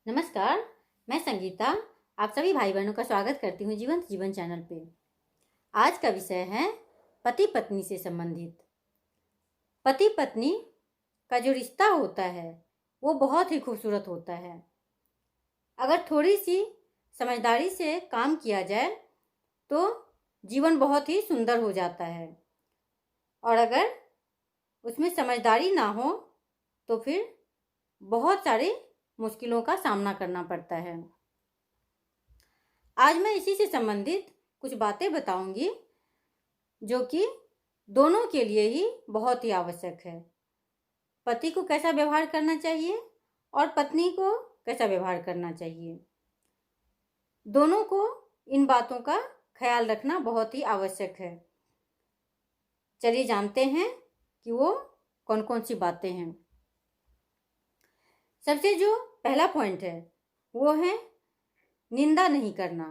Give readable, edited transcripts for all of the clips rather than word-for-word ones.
नमस्कार। मैं संगीता आप सभी भाई बहनों का स्वागत करती हूँ जीवंत जीवन चैनल पे। आज का विषय है पति पत्नी से संबंधित। पति पत्नी का जो रिश्ता होता है वो बहुत ही खूबसूरत होता है। अगर थोड़ी सी समझदारी से काम किया जाए तो जीवन बहुत ही सुंदर हो जाता है, और अगर उसमें समझदारी ना हो तो फिर बहुत सारी मुश्किलों का सामना करना पड़ता है। आज मैं इसी से संबंधित कुछ बातें बताऊंगी जो कि दोनों के लिए ही बहुत ही आवश्यक है। पति को कैसा व्यवहार करना चाहिए और पत्नी को कैसा व्यवहार करना चाहिए, दोनों को इन बातों का ख्याल रखना बहुत ही आवश्यक है। चलिए जानते हैं कि वो कौन कौन सी बातें हैं। सबसे जो पहला पॉइंट है वो है निंदा नहीं करना।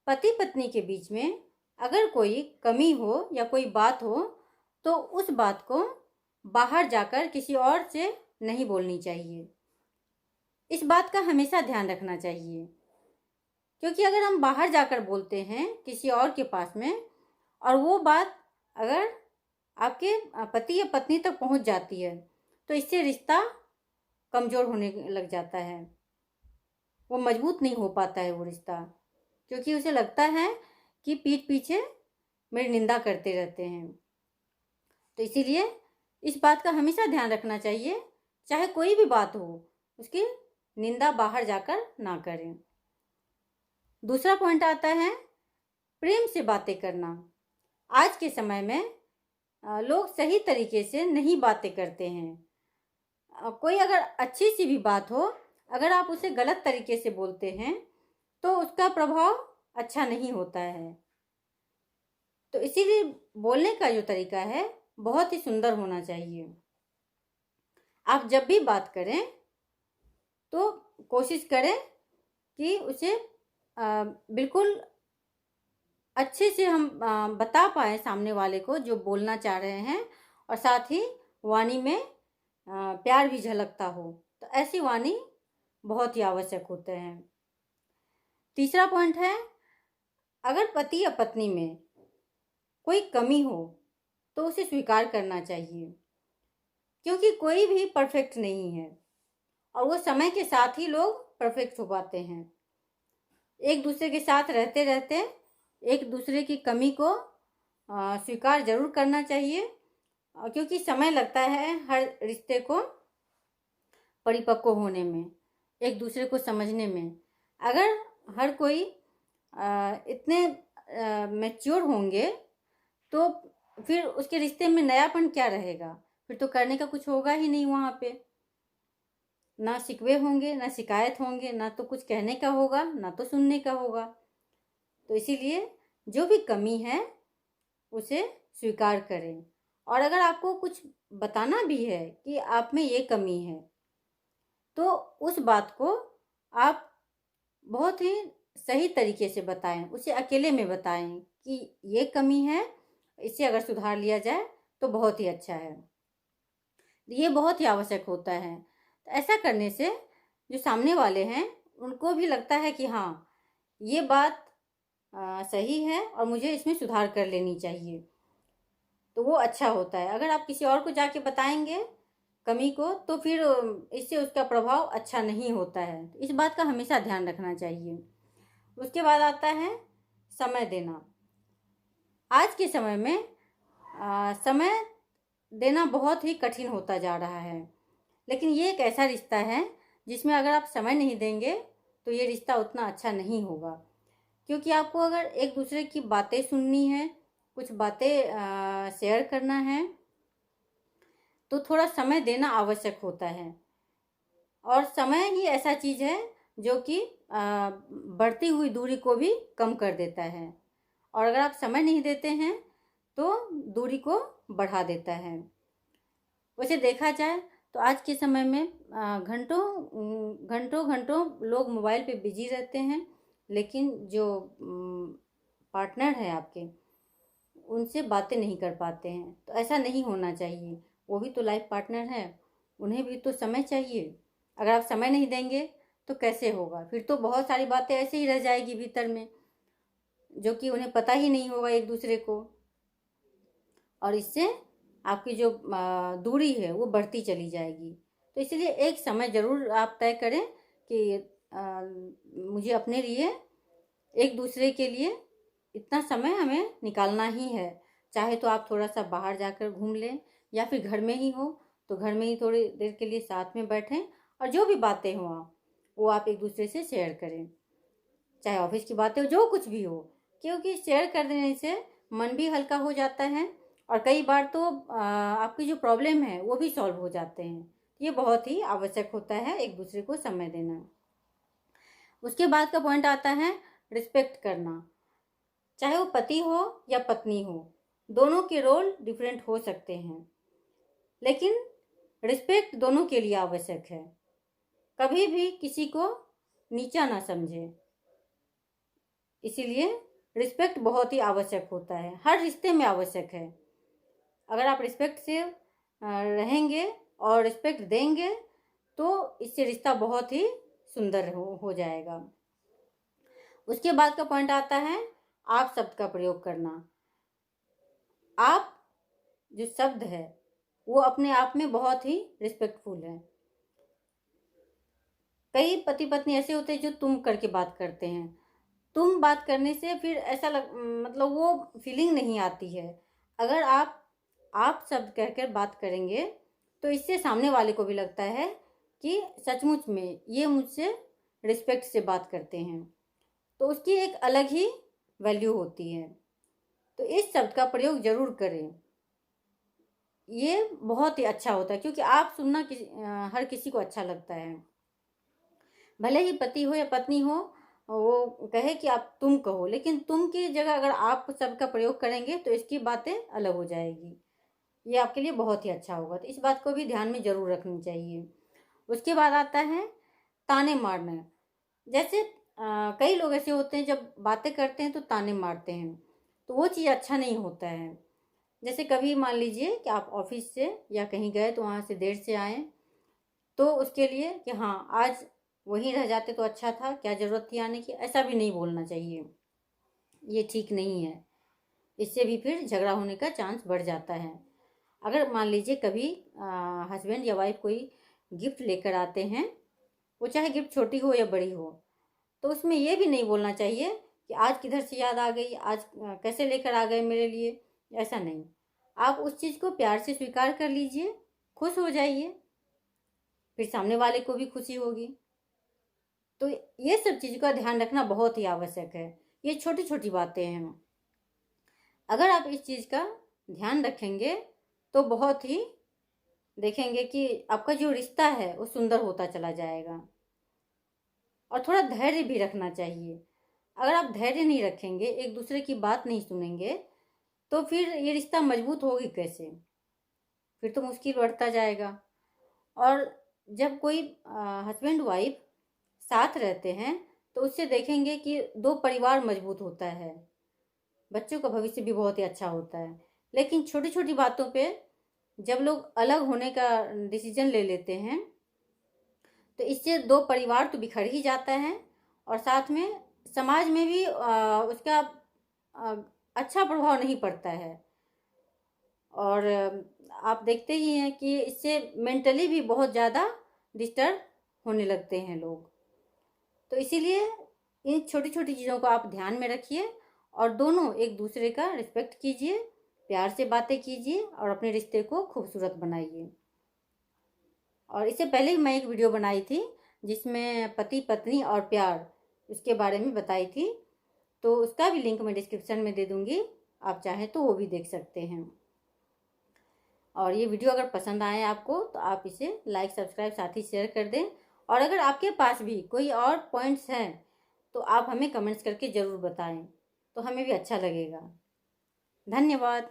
पति पत्नी के बीच में अगर कोई कमी हो या कोई बात हो तो उस बात को बाहर जाकर किसी और से नहीं बोलनी चाहिए। इस बात का हमेशा ध्यान रखना चाहिए, क्योंकि अगर हम बाहर जाकर बोलते हैं किसी और के पास में और वो बात अगर आपके पति या पत्नी तक पहुंच जाती है तो इससे रिश्ता कमज़ोर होने लग जाता है। वो मजबूत नहीं हो पाता है वो रिश्ता, क्योंकि उसे लगता है कि पीठ पीछे मेरी निंदा करते रहते हैं। तो इसीलिए इस बात का हमेशा ध्यान रखना चाहिए, चाहे कोई भी बात हो उसकी निंदा बाहर जाकर ना करें। दूसरा पॉइंट आता है प्रेम से बातें करना। आज के समय में लोग सही तरीके से नहीं बातें करते हैं। कोई अगर अच्छी सी भी बात हो, अगर आप उसे गलत तरीके से बोलते हैं तो उसका प्रभाव अच्छा नहीं होता है। तो इसीलिए बोलने का जो तरीका है बहुत ही सुंदर होना चाहिए। आप जब भी बात करें तो कोशिश करें कि उसे बिल्कुल अच्छे से हम बता पाएँ सामने वाले को जो बोलना चाह रहे हैं, और साथ ही वाणी में प्यार भी झलकता हो। तो ऐसी वाणी बहुत ही आवश्यक होते हैं। तीसरा पॉइंट है अगर पति या पत्नी में कोई कमी हो तो उसे स्वीकार करना चाहिए, क्योंकि कोई भी परफेक्ट नहीं है और वो समय के साथ ही लोग परफेक्ट हो पाते हैं। एक दूसरे के साथ रहते रहते एक दूसरे की कमी को स्वीकार जरूर करना चाहिए, क्योंकि समय लगता है हर रिश्ते को परिपक्व होने में, एक दूसरे को समझने में। अगर हर कोई इतने मैच्योर होंगे तो फिर उसके रिश्ते में नयापन क्या रहेगा, फिर तो करने का कुछ होगा ही नहीं। वहाँ पे ना शिकवे होंगे, ना शिकायत होंगे, ना तो कुछ कहने का होगा, ना तो सुनने का होगा। तो इसीलिए जो भी कमी है उसे स्वीकार करें, और अगर आपको कुछ बताना भी है कि आप में ये कमी है तो उस बात को आप बहुत ही सही तरीके से बताएं, उसे अकेले में बताएं कि ये कमी है, इसे अगर सुधार लिया जाए तो बहुत ही अच्छा है। ये बहुत ही आवश्यक होता है। तो ऐसा करने से जो सामने वाले हैं उनको भी लगता है कि हाँ ये बात सही है और मुझे इसमें सुधार कर लेनी चाहिए। तो वो अच्छा होता है। अगर आप किसी और को जाके बताएंगे कमी को तो फिर इससे उसका प्रभाव अच्छा नहीं होता है। तो इस बात का हमेशा ध्यान रखना चाहिए। उसके बाद आता है समय देना। आज के समय में समय देना बहुत ही कठिन होता जा रहा है, लेकिन ये एक ऐसा रिश्ता है जिसमें अगर आप समय नहीं देंगे तो ये रिश्ता उतना अच्छा नहीं होगा। क्योंकि आपको अगर एक दूसरे की बातें सुननी है, कुछ बातें शेयर करना है, तो थोड़ा समय देना आवश्यक होता है। और समय ही ऐसा चीज़ है जो कि बढ़ती हुई दूरी को भी कम कर देता है, और अगर आप समय नहीं देते हैं तो दूरी को बढ़ा देता है। वैसे देखा जाए तो आज के समय में घंटों घंटों घंटों लोग मोबाइल पे बिजी रहते हैं, लेकिन जो पार्टनर है आपके उनसे बातें नहीं कर पाते हैं। तो ऐसा नहीं होना चाहिए। वो भी तो लाइफ पार्टनर है, उन्हें भी तो समय चाहिए। अगर आप समय नहीं देंगे तो कैसे होगा? फिर तो बहुत सारी बातें ऐसे ही रह जाएगी भीतर में, जो कि उन्हें पता ही नहीं होगा एक दूसरे को, और इससे आपकी जो दूरी है वो बढ़ती चली जाएगी। तो इसलिए एक समय ज़रूर आप तय करें कि मुझे अपने लिए, एक दूसरे के लिए इतना समय हमें निकालना ही है। चाहे तो आप थोड़ा सा बाहर जाकर घूम लें, या फिर घर में ही हो तो घर में ही थोड़ी देर के लिए साथ में बैठें, और जो भी बातें हों वो आप एक दूसरे से शेयर करें, चाहे ऑफिस की बातें हो, जो कुछ भी हो, क्योंकि शेयर कर देने से मन भी हल्का हो जाता है, और कई बार तो आपकी जो प्रॉब्लम है वो भी सॉल्व हो जाते हैं। ये बहुत ही आवश्यक होता है एक दूसरे को समय देना। उसके बाद का पॉइंट आता है रिस्पेक्ट करना। चाहे वो पति हो या पत्नी हो, दोनों के रोल डिफरेंट हो सकते हैं, लेकिन रिस्पेक्ट दोनों के लिए आवश्यक है। कभी भी किसी को नीचा ना समझे, इसीलिए रिस्पेक्ट बहुत ही आवश्यक होता है, हर रिश्ते में आवश्यक है। अगर आप रिस्पेक्ट से रहेंगे और रिस्पेक्ट देंगे तो इससे रिश्ता बहुत ही सुंदर हो जाएगा। उसके बाद का पॉइंट आता है आप शब्द का प्रयोग करना। आप जो शब्द है वो अपने आप में बहुत ही रिस्पेक्टफुल है। कई पति पत्नी ऐसे होते हैं जो तुम करके बात करते हैं। तुम बात करने से फिर ऐसा मतलब वो फीलिंग नहीं आती है। अगर आप शब्द कहकर बात करेंगे तो इससे सामने वाले को भी लगता है कि सचमुच में ये मुझसे रिस्पेक्ट से बात करते हैं, तो उसकी एक अलग ही वैल्यू होती है। तो इस शब्द का प्रयोग जरूर करें, ये बहुत ही अच्छा होता है, क्योंकि आप सुनना हर किसी को अच्छा लगता है। भले ही पति हो या पत्नी हो, वो कहे कि आप तुम कहो, लेकिन तुम की जगह अगर आप शब्द का प्रयोग करेंगे तो इसकी बातें अलग हो जाएगी। ये आपके लिए बहुत ही अच्छा होगा, तो इस बात को भी ध्यान में जरूर रखनी चाहिए। उसके बाद आता है ताने मारना। जैसे कई लोग ऐसे होते हैं जब बातें करते हैं तो ताने मारते हैं, तो वो चीज़ अच्छा नहीं होता है। जैसे कभी मान लीजिए कि आप ऑफिस से या कहीं गए तो वहाँ से देर से आए, तो उसके लिए कि हाँ आज वहीं रह जाते तो अच्छा था, क्या ज़रूरत थी आने की, ऐसा भी नहीं बोलना चाहिए। ये ठीक नहीं है, इससे भी फिर झगड़ा होने का चांस बढ़ जाता है। अगर मान लीजिए कभी हस्बैंड या वाइफ कोई गिफ्ट लेकर आते हैं, वो चाहे गिफ्ट छोटी हो या बड़ी हो, तो उसमें ये भी नहीं बोलना चाहिए कि आज किधर से याद आ गई, आज कैसे लेकर आ गए मेरे लिए। ऐसा नहीं, आप उस चीज़ को प्यार से स्वीकार कर लीजिए, खुश हो जाइए, फिर सामने वाले को भी खुशी होगी। तो ये सब चीज़ का ध्यान रखना बहुत ही आवश्यक है। ये छोटी छोटी बातें हैं, अगर आप इस चीज़ का ध्यान रखेंगे तो बहुत ही देखेंगे कि आपका जो रिश्ता है वो सुंदर होता चला जाएगा। और थोड़ा धैर्य भी रखना चाहिए। अगर आप धैर्य नहीं रखेंगे, एक दूसरे की बात नहीं सुनेंगे, तो फिर ये रिश्ता मजबूत होगी कैसे? फिर तो मुश्किल बढ़ता जाएगा। और जब कोई हस्बैंड वाइफ साथ रहते हैं तो उससे देखेंगे कि दो परिवार मजबूत होता है, बच्चों का भविष्य भी बहुत ही अच्छा होता है। लेकिन छोटी छोटी बातों पे जब लोग अलग होने का डिसीजन ले लेते हैं तो इससे दो परिवार तो बिखर ही जाता है, और साथ में समाज में भी उसका अच्छा प्रभाव नहीं पड़ता है। और आप देखते ही हैं कि इससे मेंटली भी बहुत ज़्यादा डिस्टर्ब होने लगते हैं लोग। तो इसीलिए इन छोटी छोटी चीज़ों को आप ध्यान में रखिए, और दोनों एक दूसरे का रिस्पेक्ट कीजिए, प्यार से बातें कीजिए, और अपने रिश्ते को खूबसूरत बनाइए। और इससे पहले मैं एक वीडियो बनाई थी जिसमें पति पत्नी और प्यार उसके बारे में बताई थी, तो उसका भी लिंक मैं डिस्क्रिप्शन में दे दूँगी, आप चाहें तो वो भी देख सकते हैं। और ये वीडियो अगर पसंद आए आपको तो आप इसे लाइक सब्सक्राइब साथ ही शेयर कर दें। और अगर आपके पास भी कोई और पॉइंट्स हैं तो आप हमें कमेंट्स करके ज़रूर बताएं, तो हमें भी अच्छा लगेगा। धन्यवाद।